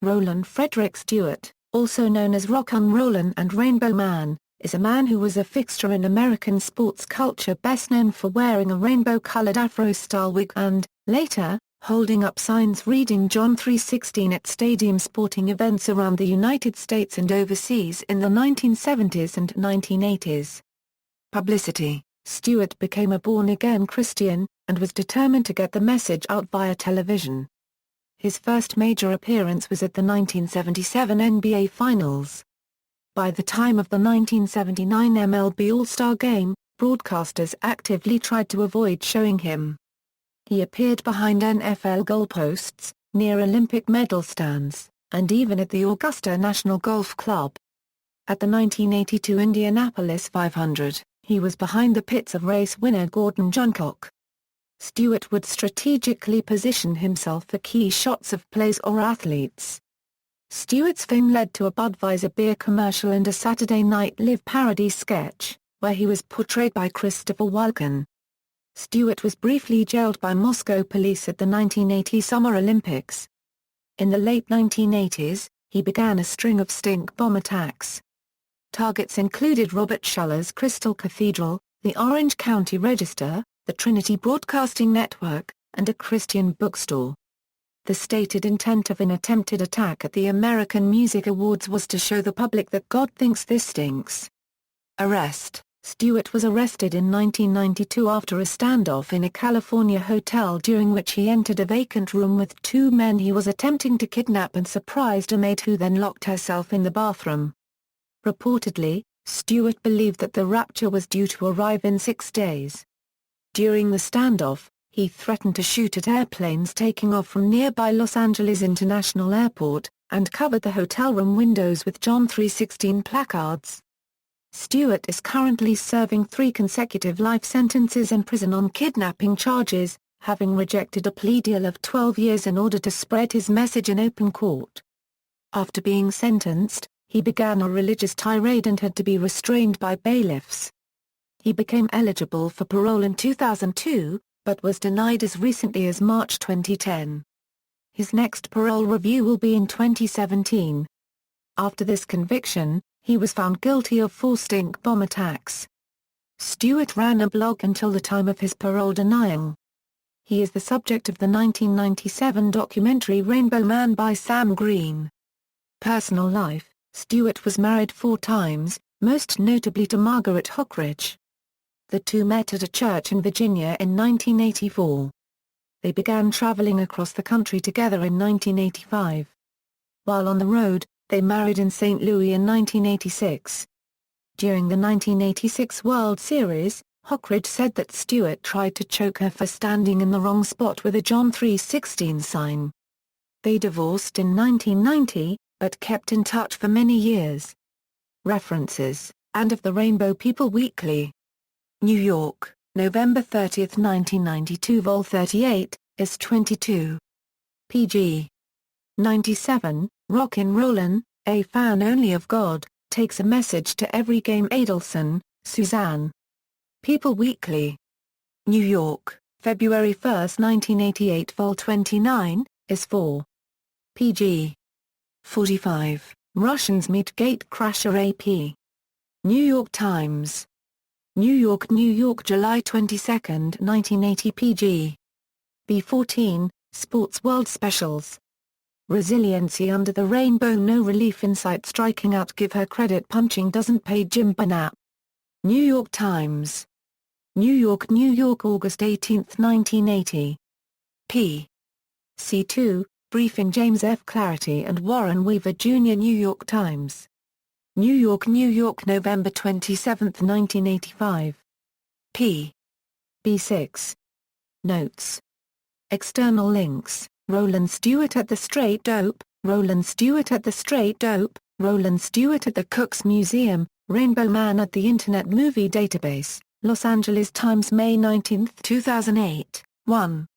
Rollen Fredrick Stewart, also known as Rock'n Rollin' and Rainbow Man, is a man who was a fixture in American sports culture, best known for wearing a rainbow-colored afro-style wig and, later, holding up signs reading John 3:16 at stadium sporting events around the United States and overseas in the 1970s and 1980s. Publicity: Stewart became a born-again Christian, and was determined to get the message out via television. His first major appearance was at the 1977 NBA Finals. By the time of the 1979 MLB All-Star Game, broadcasters actively tried to avoid showing him. He appeared behind NFL goalposts, near Olympic medal stands, and even at the Augusta National Golf Club. At the 1982 Indianapolis 500, he was behind the pits of race winner Gordon Johncock. Stewart would strategically position himself for key shots of plays or athletes. Stewart's fame led to a Budweiser beer commercial and a Saturday Night Live parody sketch, where he was portrayed by Christopher Walken. Stewart was briefly jailed by Moscow police at the 1980 Summer Olympics. In the late 1980s, he began a string of stink bomb attacks. Targets included Robert Schuller's Crystal Cathedral, the Orange County Register, the Trinity Broadcasting Network, and a Christian bookstore. The stated intent of an attempted attack at the American Music Awards was to show the public that God thinks this stinks. Arrest: Stewart was arrested in 1992 after a standoff in a California hotel during which he entered a vacant room with two men he was attempting to kidnap and surprised a maid who then locked herself in the bathroom. Reportedly, Stewart believed that the rapture was due to arrive in 6 days. During the standoff, he threatened to shoot at airplanes taking off from nearby Los Angeles International Airport, and covered the hotel room windows with John 3:16 placards. Stewart is currently serving 3 consecutive life sentences in prison on kidnapping charges, having rejected a plea deal of 12 years in order to spread his message in open court. After being sentenced, he began a religious tirade and had to be restrained by bailiffs. He became eligible for parole in 2002, but was denied as recently as March 2010. His next parole review will be in 2017. After this conviction, he was found guilty of 4 stink bomb attacks. Stewart ran a blog until the time of his parole denial. He is the subject of the 1997 documentary Rainbow Man by Sam Green. Personal life: Stewart was married 4 times, most notably to Margaret Hockridge. The two met at a church in Virginia in 1984. They began traveling across the country together in 1985. While on the road, they married in St. Louis in 1986. During the 1986 World Series, Hockridge said that Stewart tried to choke her for standing in the wrong spot with a John 3:16 sign. They divorced in 1990, but kept in touch for many years. References: And of the Rainbow People Weekly. New York, November 30, 1992. Vol 38, is 22. pg. 97, Rock'n Rollin', a fan only of God, takes a message to every game. Adelson, Suzanne. People Weekly. New York, February 1, 1988. Vol 29, is 4. pg. 45, Russians meet Gatecrasher. AP. New York Times. New York, July 22, 1980. pg. B14, Sports World Specials. Resiliency under the rainbow. No relief. Insight striking out. Give her credit. Punching doesn't pay. Jim Burnap. New York Times. New York, August 18, 1980. p. C2, Briefing. James F. Clarity and Warren Weaver Jr. New York Times. New York, November 27, 1985. p. B6. Notes. External links: Rollen Stewart at the Straight Dope, Rollen Stewart at the Straight Dope, Rollen Stewart at the Cooks Museum, Rainbow Man at the Internet Movie Database, Los Angeles Times, May 19, 2008. 1.